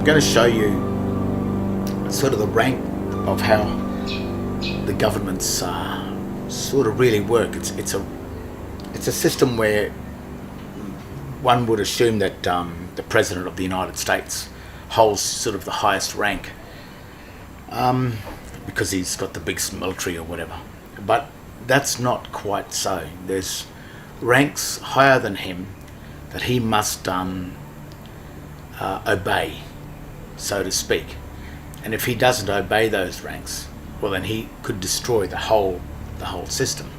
going to show you sort of the rank of how the governments sort of really work. It's a system where one would assume that the President of the United States holds sort of the highest rank because he's got the biggest military or whatever. But that's not quite so. There's ranks higher than him that he must obey, so to speak. And if he doesn't obey those ranks, well, then he could destroy the whole system.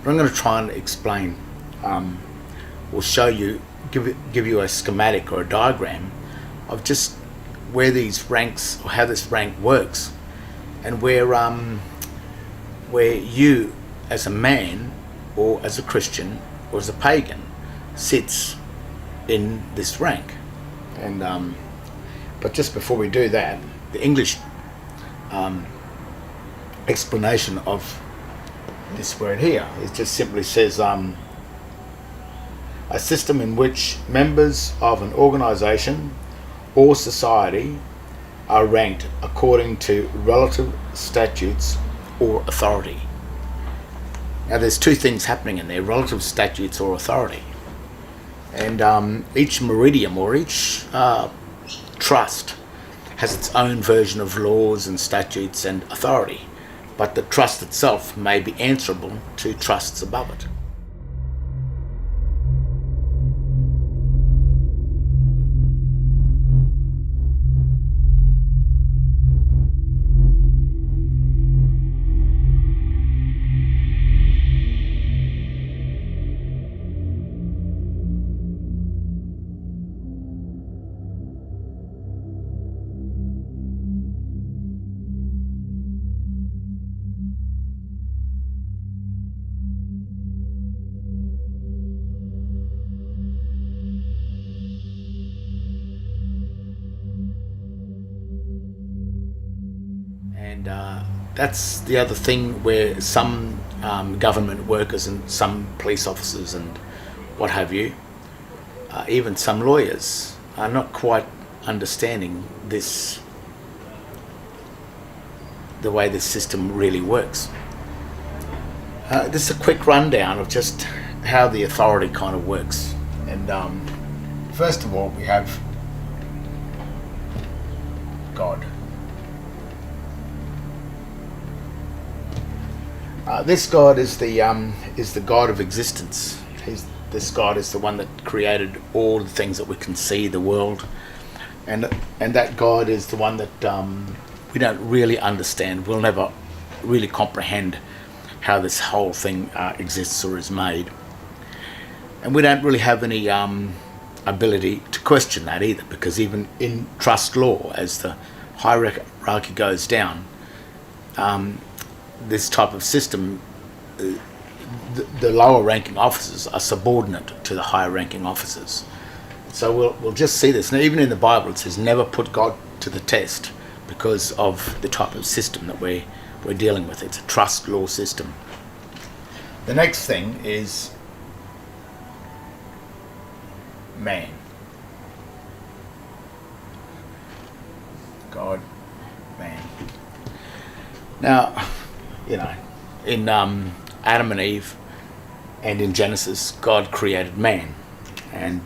But I'm going to try and explain, or show you, give you a schematic or a diagram of just where these ranks, or how this rank works, and where you as a man, or as a Christian, or as a pagan, sits in this rank. And but just before we do that, the English explanation of this word here, it just simply says a system in which members of an organization or society are ranked according to relative statutes or authority. Now there's two things happening in there: relative statutes or authority. And each meridian, or each trust, has its own version of laws and statutes and authority, but the trust itself may be answerable to trusts above it. And that's the other thing, where some government workers and some police officers and what have you, even some lawyers, are not quite understanding this, the way this system really works. This is a quick rundown of just how the authority kind of works. And first of all, we have God. This God is the God of existence. This God is the one that created all the things that we can see, the world, and that God is the one that we don't really understand. We'll never really comprehend how this whole thing exists or is made, and we don't really have any ability to question that either, because even in trust law, as the hierarchy goes down, this type of system, the lower ranking officers are subordinate to the higher ranking officers. So we'll just see this. Now, even in the Bible it says never put God to the test, because of the type of system that we're dealing with. It's a trust law system. The next thing is man. God, man. Now, you know, in Adam and Eve and in Genesis, God created man and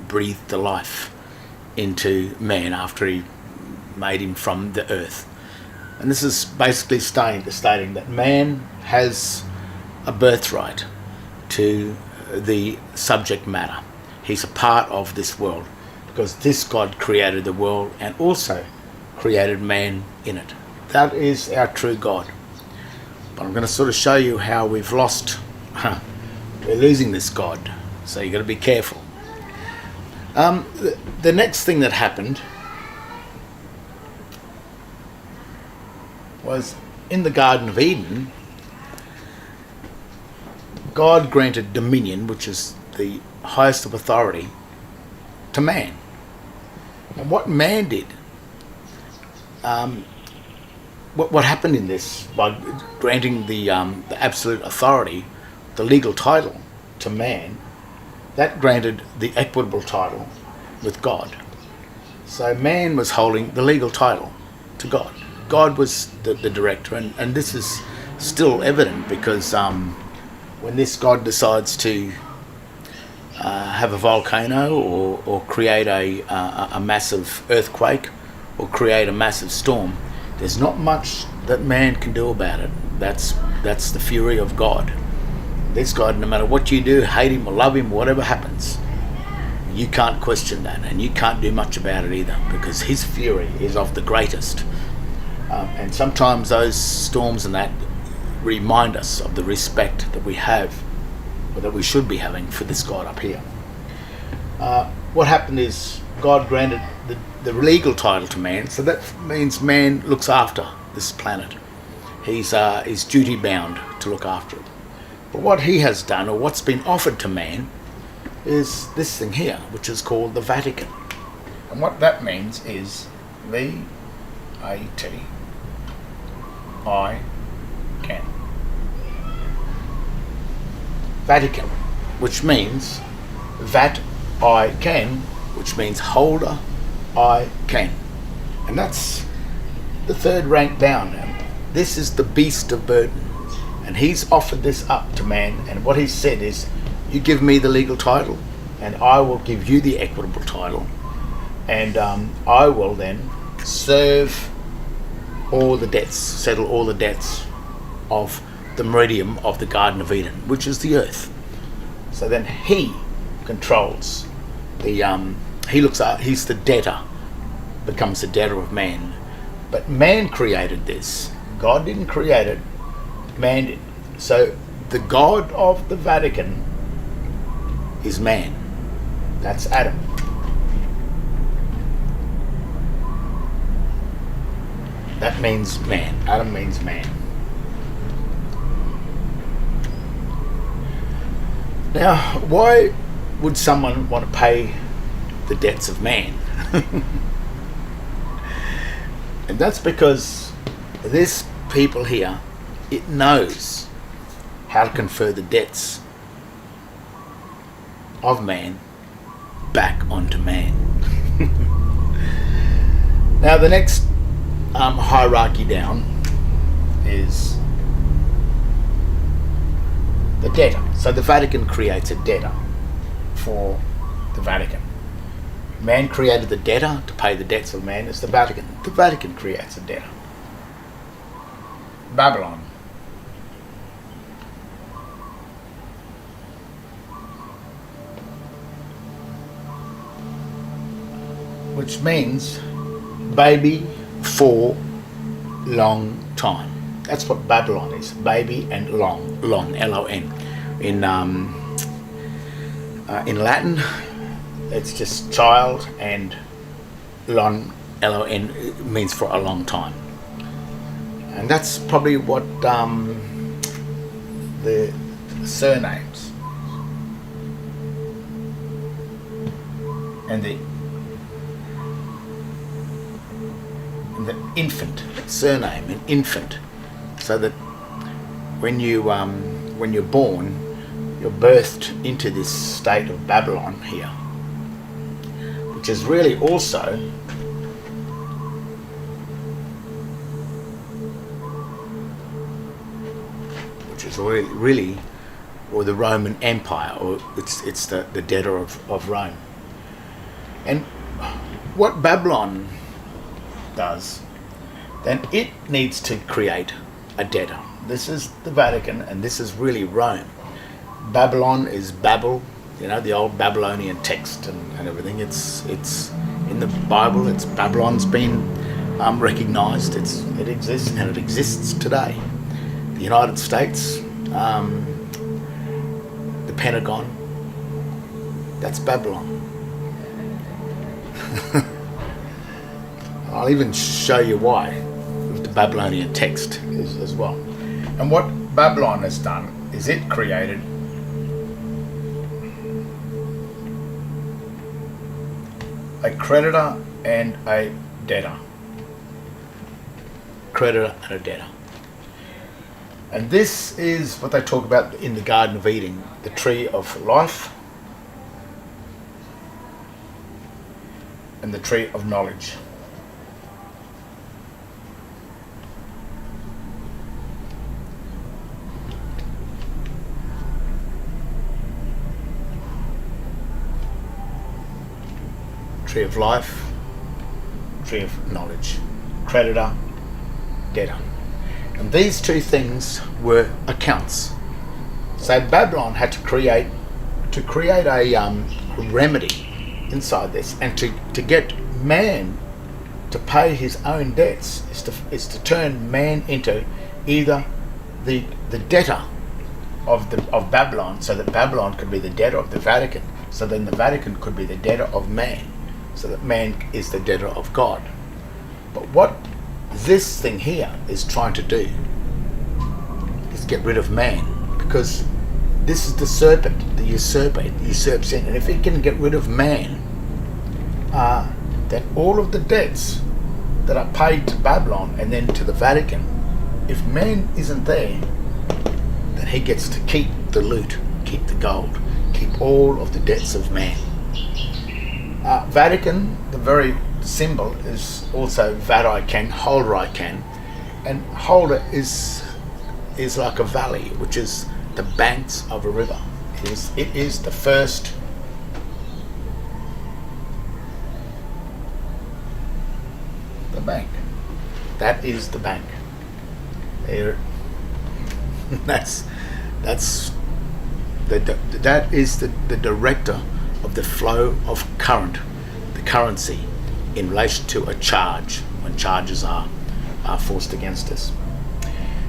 breathed the life into man after he made him from the earth. And this is basically stating that man has a birthright to the subject matter. He's a part of this world, because this God created the world and also created man in it. That is our true God. But I'm going to sort of show you how we've lost, we're losing this God, so you've got to be careful. The next thing that happened was in the Garden of Eden, God granted dominion, which is the highest of authority, to man. And what man did, what happened in this, by granting the absolute authority, the legal title to man, that granted the equitable title with God. So man was holding the legal title to God. God was the director, and this is still evident because when this God decides to have a volcano or create a massive earthquake or create a massive storm, there's not much that man can do about it. That's the fury of God. This God, no matter what you do, hate him or love him, whatever happens, you can't question that, and you can't do much about it either, because his fury is of the greatest. And sometimes those storms and that remind us of the respect that we have, or that we should be having, for this God up here. What happened is God granted the legal title to man, so that means man looks after this planet. He's duty bound to look after it. But what he has done, or what's been offered to man, is this thing here, which is called the Vatican. And what that means is V-A-T-I-C-A-N. Vatican, which means that I can, which means holder I can. And that's the third rank down now. This is the beast of burden. And he's offered this up to man, and what he said is, you give me the legal title, and I will give you the equitable title, and I will then serve all the debts, settle all the debts of the meridian of the Garden of Eden, which is the earth. So then he controls the, he's the debtor, becomes the debtor of man. But man created this. God didn't create it, man did. So the God of the Vatican is man. That's Adam. That means man. Adam means man. Now, why would someone want to pay the debts of man? And that's because this people here, it knows how to confer the debts of man back onto man. Now the next hierarchy down is the debtor. So the Vatican creates a debtor for the Vatican. Man created the debtor to pay the debts of man. It's the Vatican. The Vatican creates a debtor. Babylon. Which means baby for long time. That's what Babylon is. Baby and long, L-O-N. In Latin, it's just child, and lon, L-O-N, means for a long time. And that's probably what the surnames and the infant surname, an infant, so that when you're born, you're birthed into this state of Babylon here, which is really also really or the Roman Empire, or it's the debtor of Rome. And what Babylon does, then it needs to create a debtor. This is the Vatican, and this is really Rome. Babylon is Babel, the old Babylonian text and everything. It's in the Bible. It's Babylon's been recognized. It exists, and it exists today. The United States, the Pentagon, that's Babylon. I'll even show you why with the Babylonian text as well. And what Babylon has done is it created a creditor and a debtor. Creditor and a debtor. And this is what they talk about in the Garden of Eden, the tree of life and the tree of knowledge. Tree of life, tree of knowledge, creditor, debtor. And these two things were accounts. So Babylon had to create a remedy inside this, and to get man to pay his own debts is to turn man into either the debtor of Babylon, so that Babylon could be the debtor of the Vatican, so then the Vatican could be the debtor of man, so that man is the debtor of God. But what this thing here is trying to do is get rid of man, because this is the serpent, the usurper. It usurps in, and if it can get rid of man, then all of the debts that are paid to Babylon and then to the Vatican, if man isn't there, then he gets to keep the loot, keep the gold, keep all of the debts of man. Vatican, the very symbol, is also Vat I can, holder I can, and holder is like a valley, which is the banks of a river. It is the first the bank. That is the bank. There, that is the director of the flow of current, the currency, in relation to a charge, when charges are forced against us.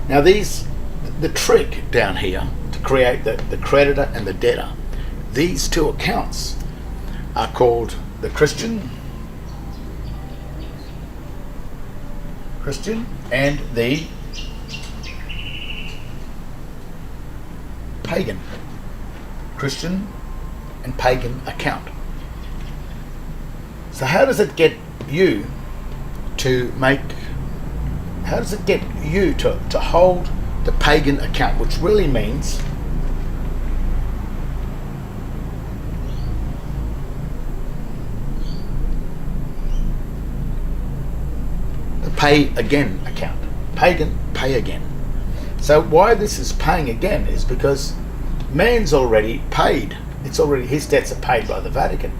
Now the trick down here to create the creditor and the debtor, these two accounts are called the Christian and the pagan. Christian and pagan account. So how does it get you to hold the pagan account, which really means the pay again account? Pagan, pay again. So why this is paying again is because man's already paid. It's already, his debts are paid by the Vatican.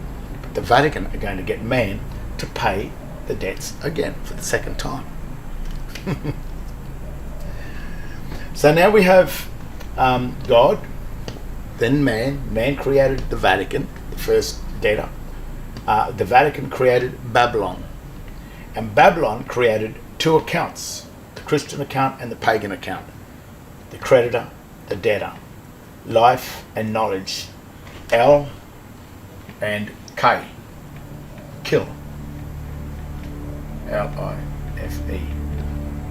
But the Vatican are going to get man to pay the debts again for the second time. So now we have God, then man. Man created the Vatican, the first debtor. The Vatican created Babylon. And Babylon created two accounts, the Christian account and the pagan account. The creditor, the debtor. Life and knowledge. L and K. Kill. L-I-F-E.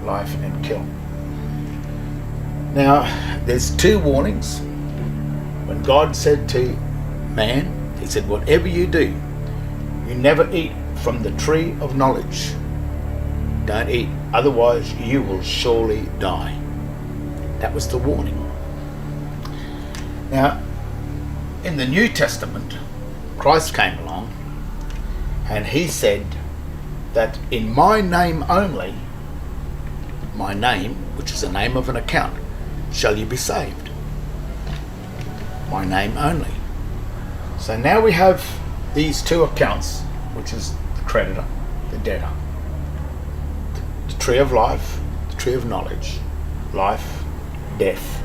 Life and kill. Now, there's two warnings. When God said to man, he said, whatever you do, you never eat from the tree of knowledge. Don't eat, otherwise you will surely die. That was the warning. Now, in the New Testament, Christ came along and he said that in my name only, my name, which is the name of an account, shall you be saved. My name only. So now we have these two accounts, which is the creditor, the debtor. The tree of life, the tree of knowledge, life, death.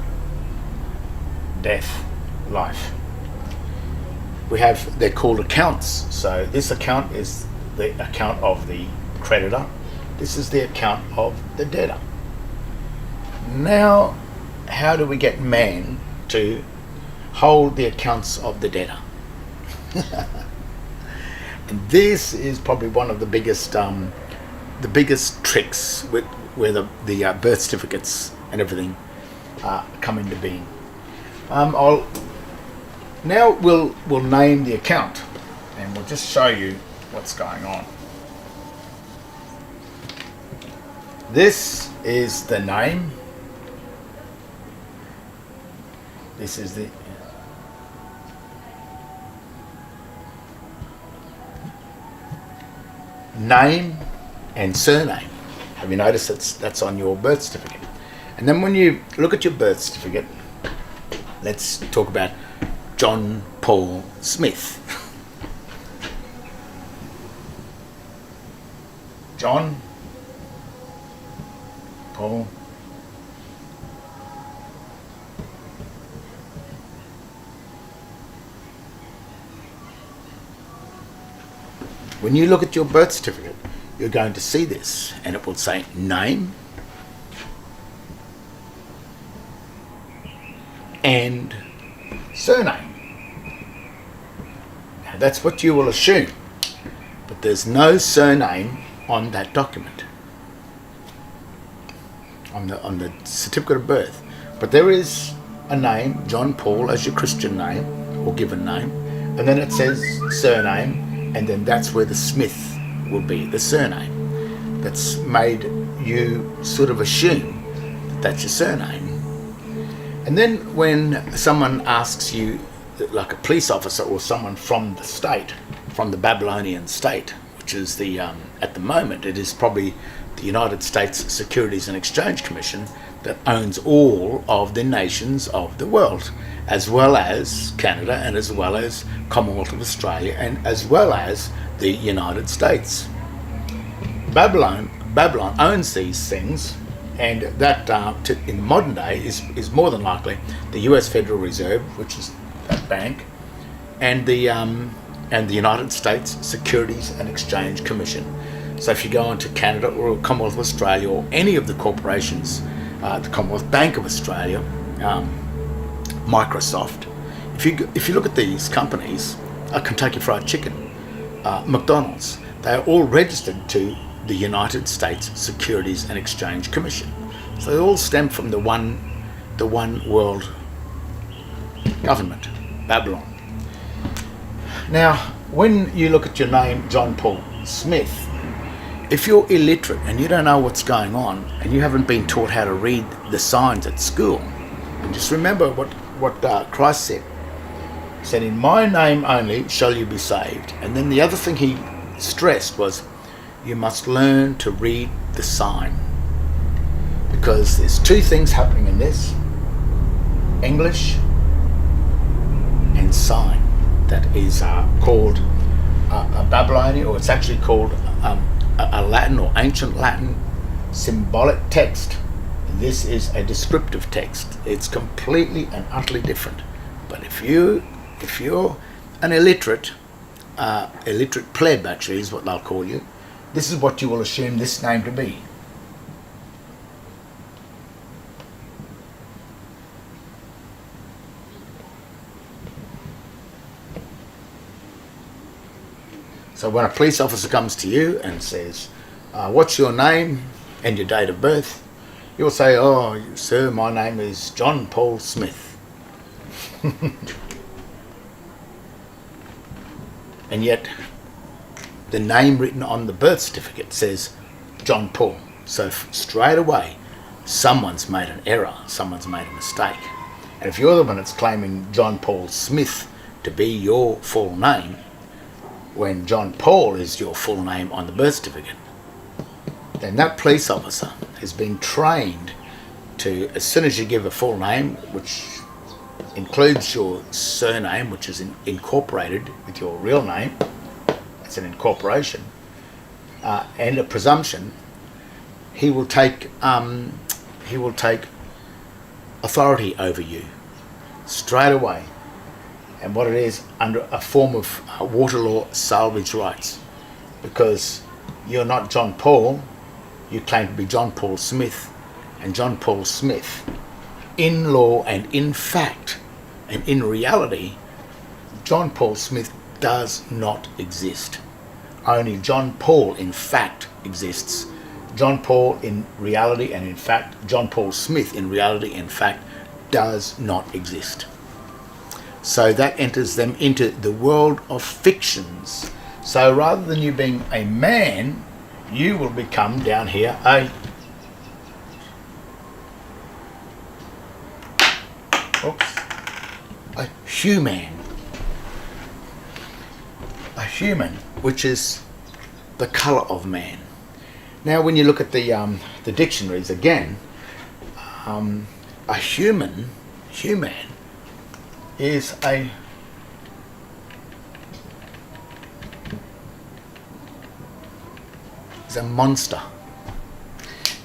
Death, life. They're called accounts. So this account is the account of the creditor. This is the account of the debtor. Now, how do we get man to hold the accounts of the debtor? And this is probably one of the biggest tricks where the birth certificates and everything come into being. We'll name the account, and we'll just show you what's going on. This is the name. This is the name and surname. Have you noticed that's on your birth certificate? And then when you look at your birth certificate, let's talk about John Paul Smith. John Paul When you look at your birth certificate, you're going to see this, and it will say name and surname. Now that's what you will assume, but there's no surname on that document, on the certificate of birth. But there is a name, John Paul, as your Christian name or given name, and then it says surname, and then that's where the Smith will be, the surname. That's made you sort of assume that that's your surname. And then when someone asks you, like a police officer or someone from the state, from the Babylonian state, which is the, at the moment, it is probably the United States Securities and Exchange Commission that owns all of the nations of the world, as well as Canada and as well as Commonwealth of Australia and as well as the United States. Babylon owns these things, and that in modern day is more than likely the US Federal Reserve, which is that bank, and the United States Securities and Exchange Commission. So if you go into Canada or Commonwealth of Australia or any of the corporations, the Commonwealth Bank of Australia, Microsoft, if you look at these companies, Kentucky Fried Chicken, McDonald's, they are all registered to the United States Securities and Exchange Commission. So they all stem from the one world government, Babylon. Now, when you look at your name, John Paul Smith, if you're illiterate and you don't know what's going on and you haven't been taught how to read the signs at school, and just remember what Christ said. He said, "In my name only shall you be saved." And then the other thing he stressed was, you must learn to read the sign. Because there's two things happening in this: English and sign. That is called a Babylonian, or it's actually called a Latin or ancient Latin symbolic text. This is a descriptive text. It's completely and utterly different. But if you're an illiterate pleb, actually is what they'll call you, this is what you will assume this name to be. So when a police officer comes to you and says, what's your name and your date of birth, you'll say, "Oh, sir, my name is John Paul Smith." And yet the name written on the birth certificate says John Paul. So straight away, someone's made an error, someone's made a mistake. And if you're the one that's claiming John Paul Smith to be your full name, when John Paul is your full name on the birth certificate, then that police officer has been trained to, as soon as you give a full name, which includes your surname, which is incorporated with your real name, it's an incorporation, and a presumption, he will take authority over you straight away. And what it is, under a form of water law salvage rights, because you're not John Paul, you claim to be John Paul Smith, and John Paul Smith, in law and in fact and in reality, John Paul Smith does not exist. Only John Paul in fact exists. John Paul in reality and in fact, John Paul Smith in reality and fact does not exist. So that enters them into the world of fictions. So rather than you being a man, you will become down here a human. A human, which is the colour of man. Now, when you look at the dictionaries again, a human is a monster.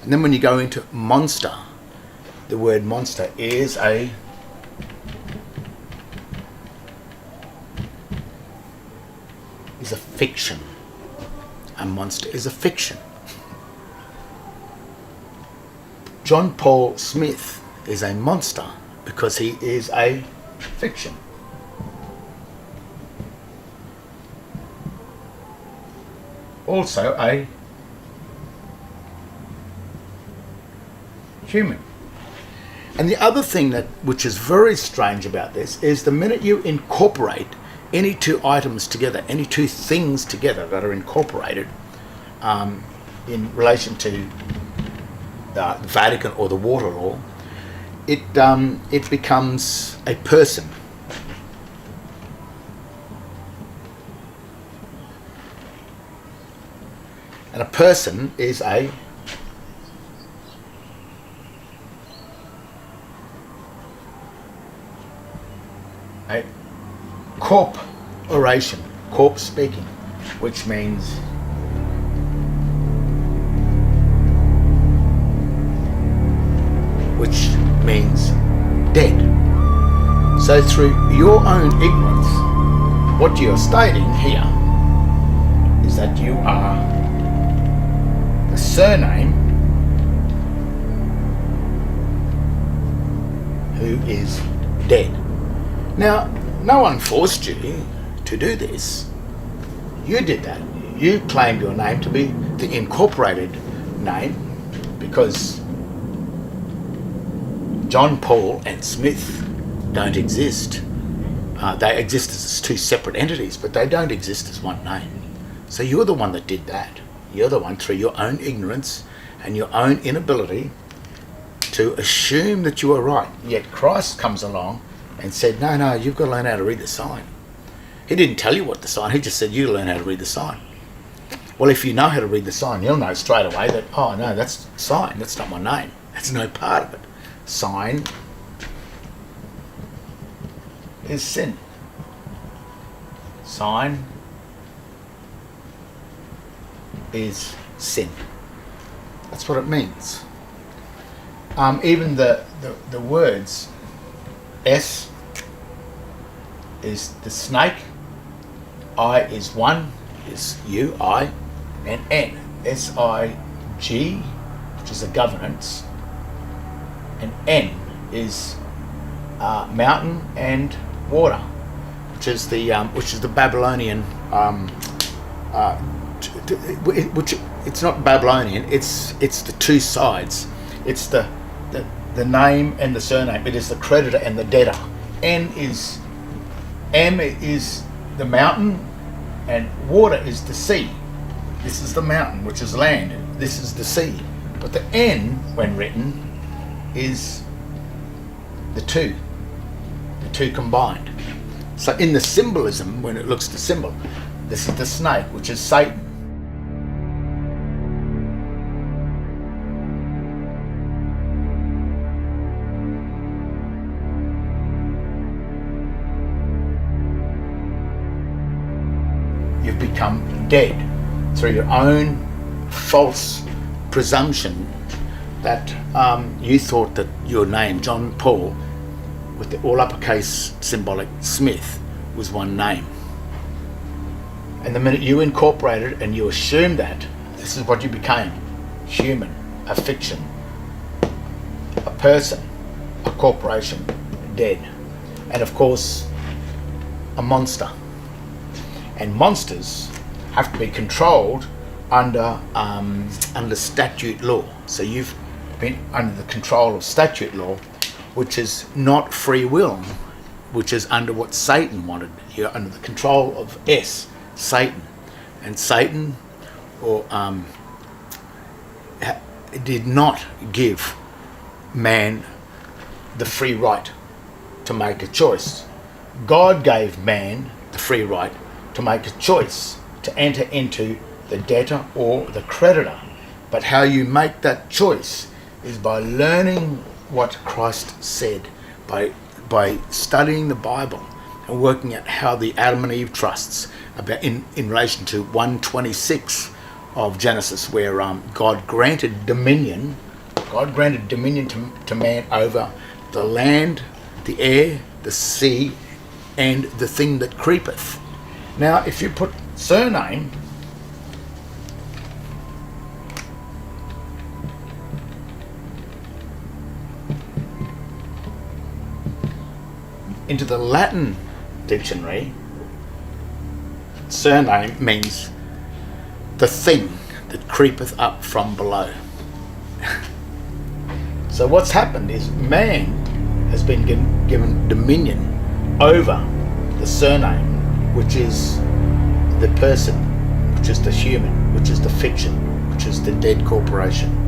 And then when you go into monster, the word monster is a fiction. A monster is a fiction. John Paul Smith is a monster because he is a fiction. Also a human. And the other thing which is very strange about this is the minute you incorporate any two items together, any two things together that are incorporated in relation to the Vatican or the water law, it becomes a person. And a person is a corporation, corp speaking, which means dead. So through your own ignorance, what you're stating here is that you are the surname who is dead. Now, no one forced you to do this. You did that. You claimed your name to be the incorporated name because John Paul and Smith don't exist. They exist as two separate entities, but they don't exist as one name. So you're the one that did that. You're the one through your own ignorance and your own inability to assume that you are right. Yet Christ comes along and said, no, you've got to learn how to read the sign. He didn't tell you what the sign, he just said, you learn how to read the sign. Well, if you know how to read the sign, you'll know straight away that, oh no, that's sign, that's not my name. That's no part of it. Sign is sin. Sign is sin. That's what it means. Even the words S is the snake, I is one, is you, I, and N, S-I-G, which is a governance, and N is mountain and water, which is the Babylonian, which it's not Babylonian, it's the two sides. It's the name and the surname. It is the creditor and the debtor. M is the mountain, and water is the sea. This is the mountain, which is land. This is the sea. But the N, when written, is the two combined. So in the symbolism, when it looks the symbol, this is the snake, which is Satan. You've become dead through your own false presumption that you thought that your name, John Paul, with the all uppercase symbolic Smith, was one name. And the minute you incorporated and you assumed that, this is what you became: human, a fiction, a person, a corporation, dead, and of course a monster. And monsters have to be controlled under statute law. So you've been under the control of statute law, which is not free will, which is under what Satan wanted. You're under the control of Satan. And Satan did not give man the free right to make a choice. God gave man the free right to make a choice, to enter into the debtor or the creditor. But how you make that choice is by learning what Christ said, by studying the Bible and working out how the Adam and Eve trusts about in relation to 126 of Genesis, where God granted dominion. God granted dominion to man over the land, the air, the sea, and the thing that creepeth. Now, if you put surname into the Latin dictionary, surname means the thing that creepeth up from below. So what's happened is man has been given dominion over the surname, which is the person, which is the human, which is the fiction, which is the dead corporation.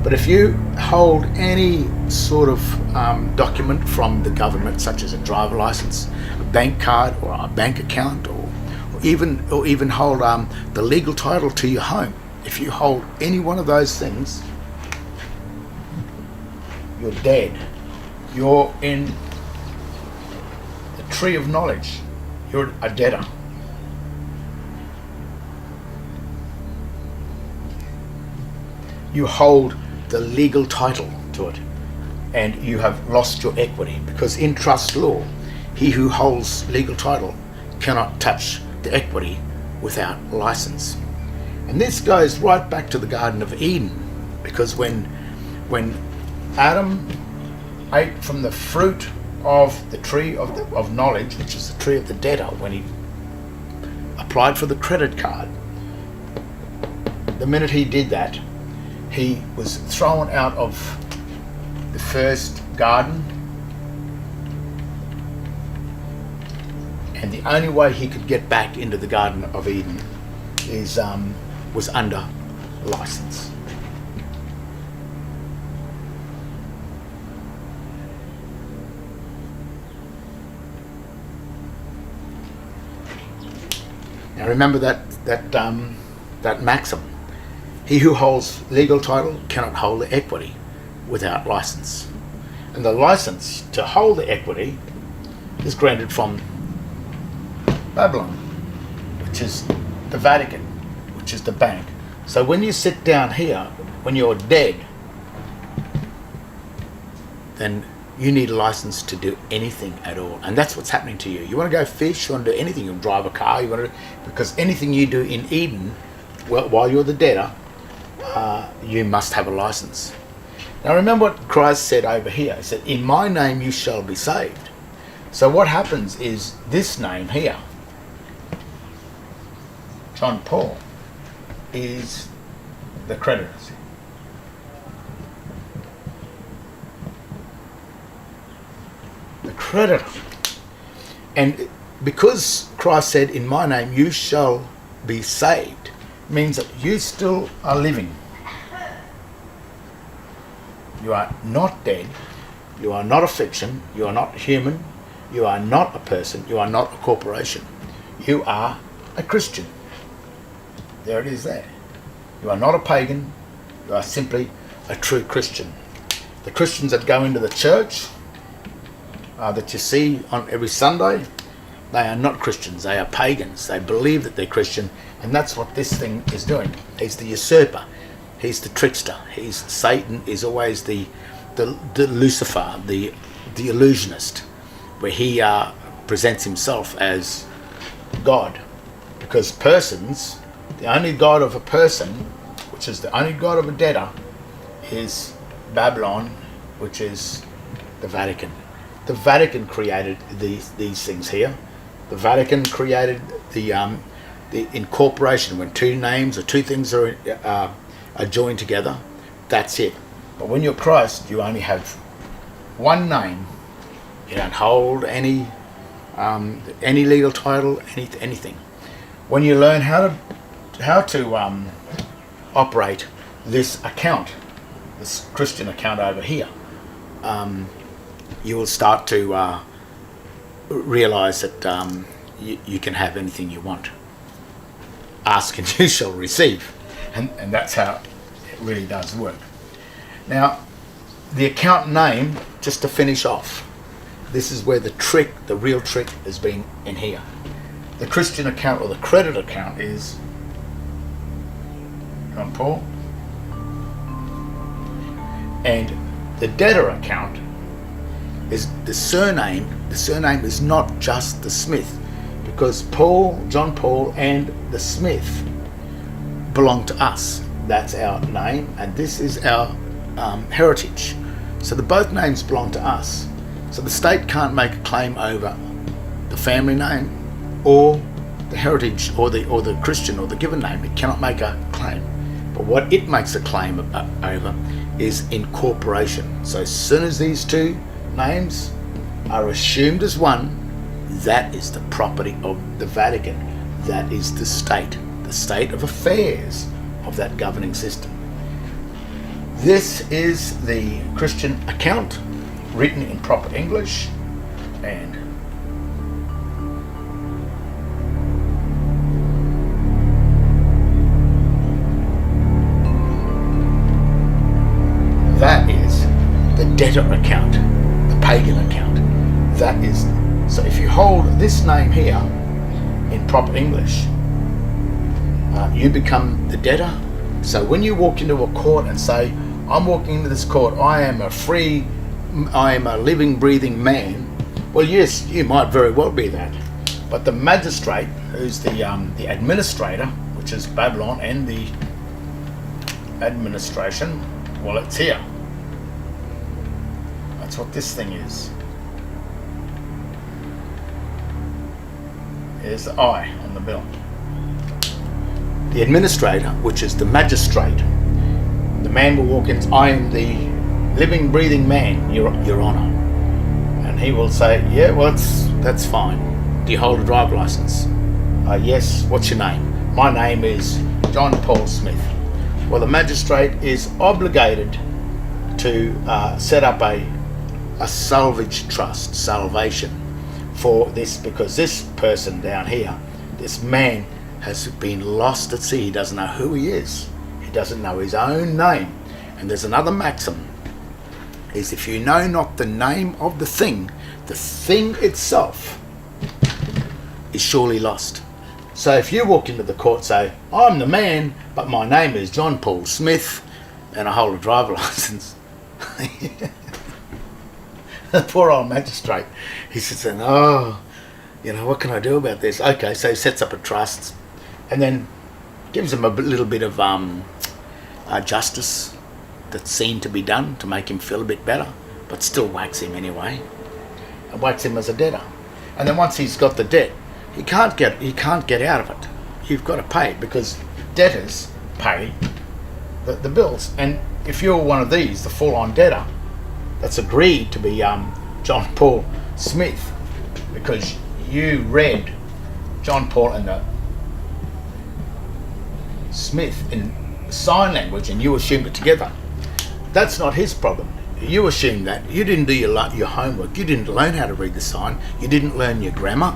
But if you hold any sort of document from the government, such as a driver license, a bank card, or a bank account, or even hold the legal title to your home, if you hold any one of those things, you're dead. You're in the tree of knowledge. You're a debtor. You hold the legal title to it, and you have lost your equity, because in trust law, he who holds legal title cannot touch the equity without license. And this goes right back to the Garden of Eden, because when Adam ate from the fruit of the tree of knowledge, which is the tree of the debtor, when he applied for the credit card, the minute he did that, he was thrown out of the first garden, and the only way he could get back into the Garden of Eden was under license. Now remember that maxim. He who holds legal title cannot hold the equity without license. And the license to hold the equity is granted from Babylon, which is the Vatican, which is the bank. So when you sit down here, when you're dead, then you need a license to do anything at all. And that's what's happening to you. You want to go fish, you want to do anything, you want to drive a car, because anything you do in Eden, while you're the debtor, you must have a license. Now remember what Christ said over here. He said, in my name you shall be saved. So what happens is this name here, John Paul, is the creditor. The creditor. And because Christ said, in my name you shall be saved, means that you still are living. You are not dead. You are not a fiction. You are not human. You are not a person. You are not a corporation. You are a Christian. There it is there. You are not a pagan. You are simply a true Christian. The Christians that go into the church that you see on every Sunday, they are not Christians. They are pagans. They believe that they're Christian, and that's what this thing is doing. He's the usurper. He's the trickster. Satan is always the Lucifer, the illusionist, where he presents himself as God. Because persons, the only God of a person, which is the only God of a debtor, is Babylon, which is the Vatican. The Vatican created these things here. The Vatican created the incorporation. When two names or two things are joined together, that's it. But when you're Christ, you only have one name. You don't hold any legal title, anything. When you learn how to operate this account, this Christian account over here, you will start to realize that you can have anything you want. ask and you shall receive. And that's how it really does work. Now, the account name, just to finish off, this is where the real trick has been in here. The Christian account or the credit account is John Paul. And the debtor account is the surname. The surname is not just the Smith, because John Paul and the Smith belong to us. That's our name, and this is our heritage. So both names belong to us. So the state can't make a claim over the family name or the heritage or the Christian or the given name. It cannot make a claim. But what it makes a claim over is incorporation. So as soon as these two names are assumed as one, that is the property of the Vatican. That is the state of affairs of that governing system. This is the Christian account written in proper English, and that is the debtor account, the pagan account. That is, so if you hold this name here in proper English, you become the debtor. So when you walk into a court and say, I'm walking into this court, I am a living, breathing man, well, yes, you might very well be that. But the magistrate, who's the administrator, which is Babylon, and the administration, well, it's here. That's what this thing is. Here's the I on the bill. The administrator, which is the magistrate, the man will walk in, I am the living, breathing man, Your Honour. And he will say, yeah, well, that's fine. Do you hold a driver license? Yes. What's your name? My name is John Paul Smith. Well, the magistrate is obligated to set up a salvage trust, salvation, for this, because this person down here, this man, has been lost at sea. He doesn't know who he is. He doesn't know his own name. And there's another maxim, is if you know not the name of the thing itself is surely lost. So if you walk into the court and say, I'm the man, but my name is John Paul Smith and I hold a driver license, the poor old magistrate, he sits there, what can I do about this? Okay, so he sets up a trust and then gives him a little bit of justice that's seen to be done to make him feel a bit better, but still whacks him anyway, and whacks him as a debtor. And then once he's got the debt, he can't get out of it. You've got to pay, because debtors pay the bills. And if you're one of these, the full-on debtor that's agreed to be John Paul Smith, because you read John Paul and the Smith in sign language and you assumed it together, that's not his problem. You assume that. You didn't do your homework. You didn't learn how to read the sign. You didn't learn your grammar.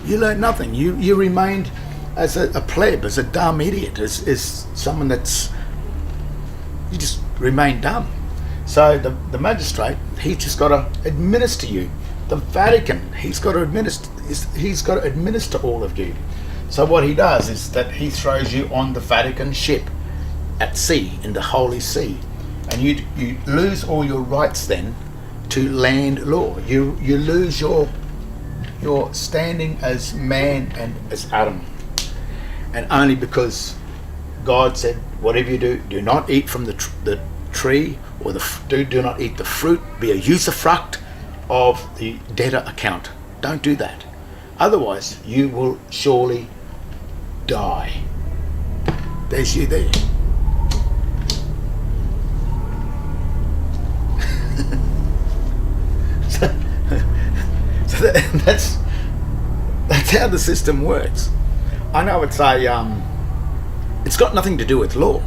You learned nothing. You remained as a pleb, as a dumb idiot, as someone you just remained dumb. So the magistrate, he's just got to administer you. The Vatican, he's got to administer all of you. So what he does is that he throws you on the Vatican ship at sea, in the Holy See, and you lose all your rights then to land law. You lose your standing as man and as Adam, and only because God said, whatever you do, do not eat from the tree, or do not eat the fruit, be a usufruct of the debtor account. Don't do that. Otherwise, you will surely die. There's you there. so that's how the system works. I know it's it's got nothing to do with law.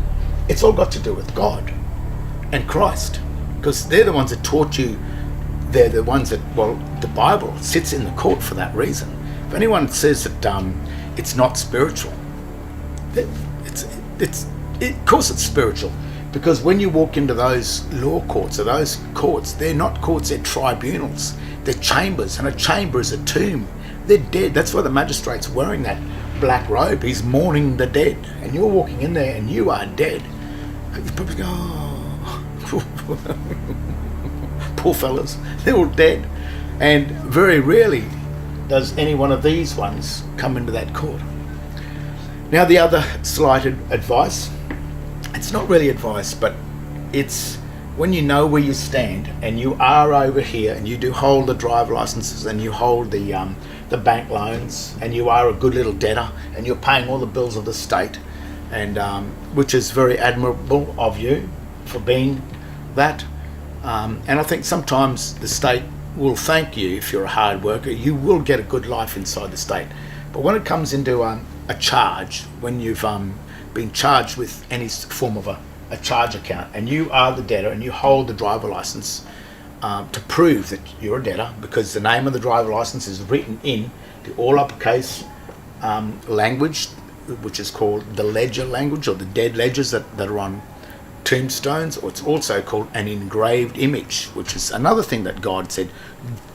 It's all got to do with God and Christ, because they're the ones that taught you. They're the ones that, the Bible sits in the court for that reason. If anyone says that it's not spiritual, Of course it's spiritual, because when you walk into those law courts, or those courts, they're not courts, they're tribunals, they're chambers, and a chamber is a tomb. They're dead. That's why the magistrate's wearing that black robe. He's mourning the dead, and you're walking in there and you are dead. You probably go, oh, poor fellas, they're all dead. And very rarely does any one of these ones come into that court. Now, the other slight advice, it's not really advice, but it's when you know where you stand and you are over here and you do hold the driver licenses and you hold the bank loans and you are a good little debtor and you're paying all the bills of the state, and which is very admirable of you for being that. And I think sometimes the state will thank you if you're a hard worker. You will get a good life inside the state. But when it comes into a charge, when you've been charged with any form of a charge account and you are the debtor and you hold the driver license to prove that you're a debtor, because the name of the driver license is written in the all uppercase language, which is called the ledger language, or the dead ledgers that are on tombstones, or it's also called an engraved image, which is another thing that God said,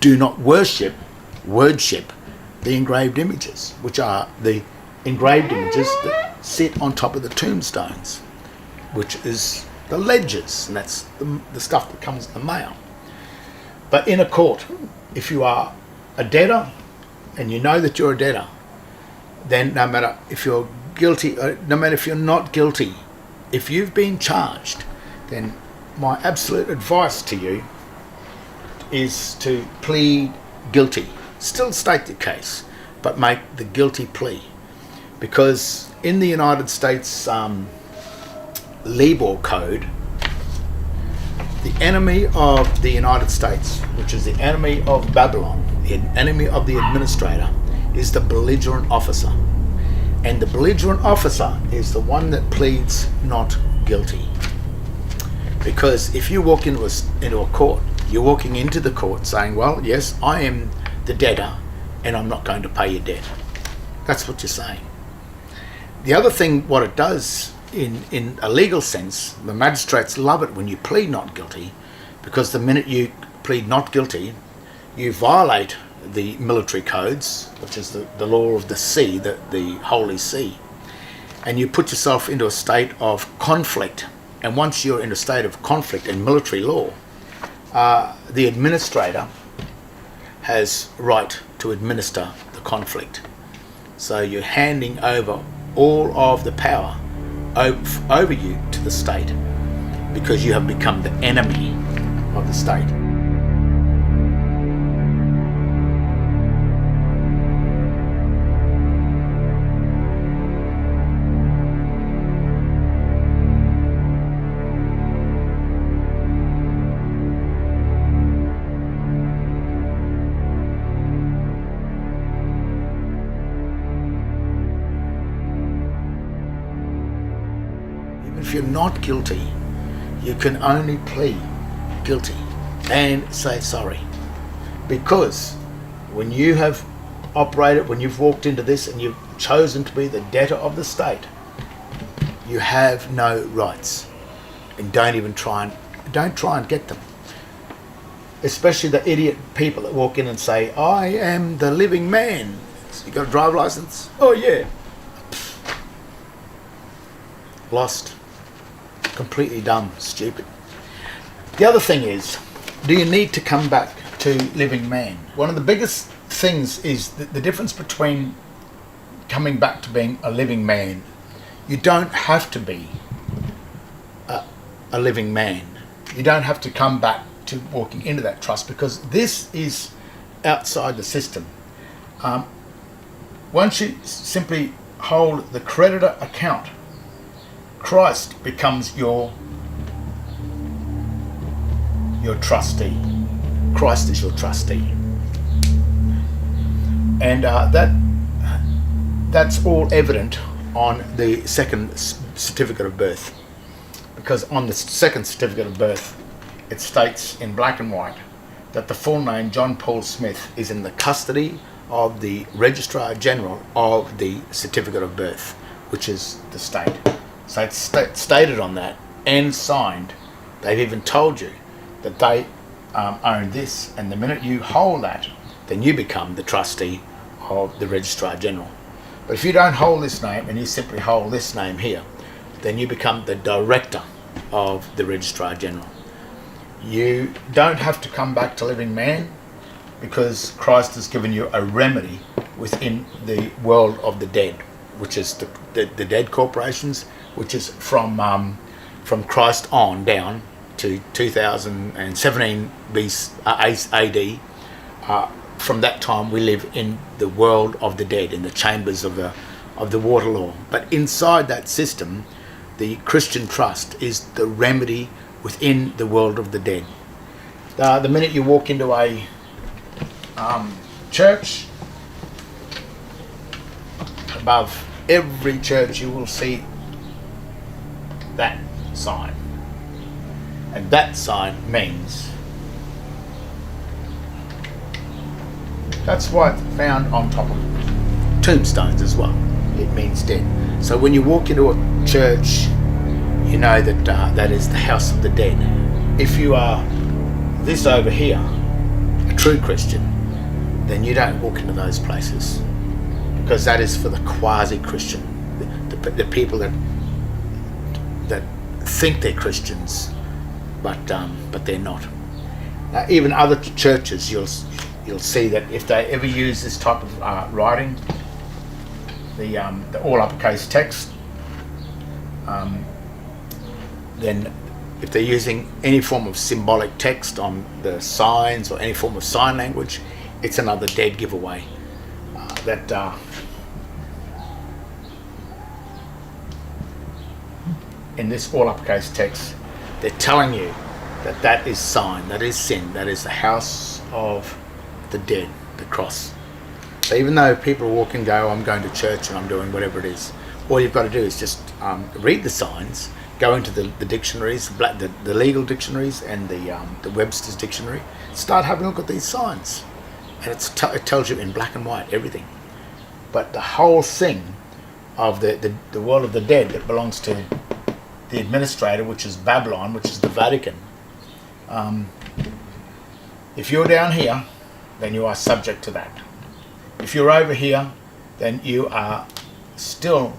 do not worship the engraved images, which are the engraved images that sit on top of the tombstones, which is the ledgers, and that's the stuff that comes in the mail. But in a court, if you are a debtor and you know that you're a debtor, then no matter if you're guilty, no matter if you're not guilty, if you've been charged, then my absolute advice to you is to plead guilty. Still state the case, but make the guilty plea. Because in the United States Libor Code, the enemy of the United States, which is the enemy of Babylon, the enemy of the administrator, is the belligerent officer. And the belligerent officer is the one that pleads not guilty. Because if you walk into a court, you're walking into the court saying, well, yes, I am the debtor and I'm not going to pay your debt. That's what you're saying. The other thing, what it does in a legal sense, the magistrates love it when you plead not guilty, because the minute you plead not guilty, you violate the military codes, which is the law of the sea, the Holy See, and you put yourself into a state of conflict. And once you're in a state of conflict in military law, the administrator has right to administer the conflict. So you're handing over all of the power over you to the state, because you have become the enemy of the state. If you're not guilty, you can only plead guilty and say sorry. Because when you have operated, when you've walked into this and you've chosen to be the debtor of the state, you have no rights. And don't try and get them. Especially the idiot people that walk in and say, I am the living man. So you got a driver license? Oh yeah. Lost. Completely dumb, stupid. The other thing is, do you need to come back to living man? One of the biggest things is the difference between coming back to being a living man. You don't have to be a living man. You don't have to come back to walking into that trust, because this is outside the system. Once you simply hold the creditor account, Christ becomes your trustee. Christ is your trustee. And that's all evident on the second certificate of birth. Because on the second certificate of birth, it states in black and white that the full name, John Paul Smith, is in the custody of the Registrar General of the certificate of birth, which is the state. So it's stated on that and signed. They've even told you that they own this, and the minute you hold that, then you become the trustee of the Registrar General. But if you don't hold this name and you simply hold this name here, then you become the director of the Registrar General. You don't have to come back to living man, because Christ has given you a remedy within the world of the dead, which is the dead corporations, which is from Christ on down to 2017 AD. From that time we live in the world of the dead, in the chambers of the water law. But inside that system, the Christian trust is the remedy within the world of the dead. The minute you walk into a church, above every church you will see that sign, and that sign means, that's why it's found on top of tombstones as well. It means dead. So when you walk into a church, you know that that is the house of the dead. If you are this over here, a true Christian, then you don't walk into those places, because that is for the quasi-Christian, the people that think they're Christians, but they're not. Even other churches, you'll see that if they ever use this type of writing, the all uppercase text, then if they're using any form of symbolic text on the signs or any form of sign language, it's another dead giveaway. In this all uppercase text, they're telling you that that is sign, that is sin, that is the house of the dead, the cross. So even though people walk and go, I'm going to church and I'm doing whatever it is, all you've got to do is just read the signs, go into the dictionaries, the legal dictionaries and the Webster's dictionary, start having a look at these signs, and it tells you in black and white everything. But the whole thing of the world of the dead that belongs to the administrator, which is Babylon, which is the Vatican, if you're down here, then you are subject to that. If you're over here, then you are still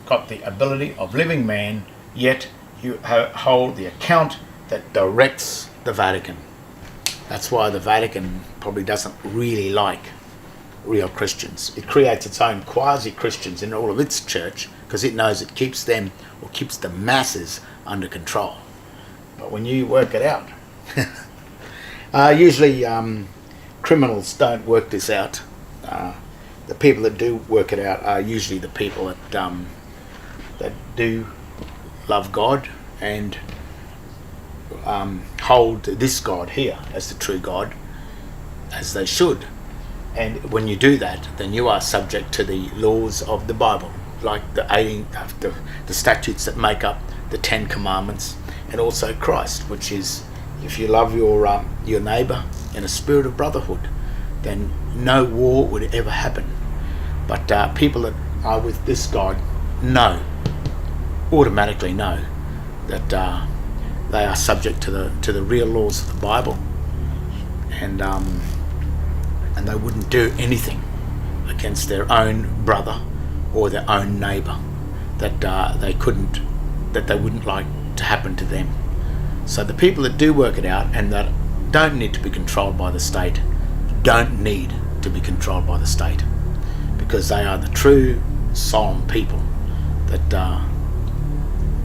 got the ability of living man, yet you hold the account that directs the Vatican. That's why the Vatican probably doesn't really like real Christians. It creates its own quasi-Christians in all of its church, because it knows it keeps them, or keeps the masses, under control. But when you work it out, usually criminals don't work this out. The people that do work it out are usually the people that do love God and hold this God here as the true God, as they should. And when you do that, then you are subject to the laws of the Bible, like the statutes that make up the 10 Commandments, and also Christ, which is, if you love your neighbour in a spirit of brotherhood, then no war would ever happen. But people that are with this God automatically know that they are subject to the real laws of the Bible, and they wouldn't do anything against their own brother or their own neighbour that they wouldn't like to happen to them. So the people that do work it out and that don't need to be controlled by the state, don't need to be controlled by the state, because they are the true solemn people that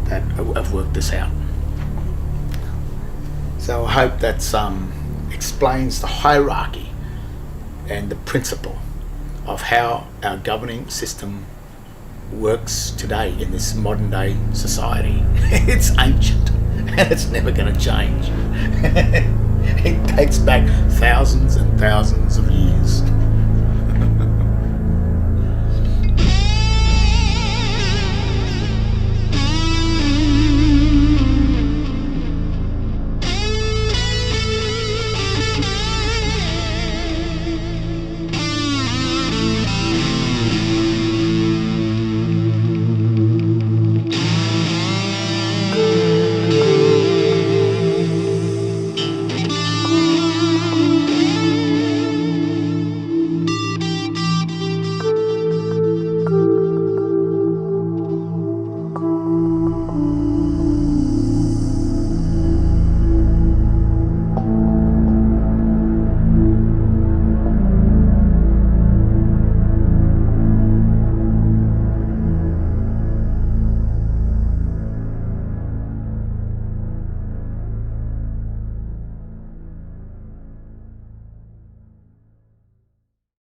have worked this out. So I hope that explains the hierarchy and the principle of how our governing system works today in this modern day society. It's ancient and it's never going to change. It dates back thousands and thousands of years.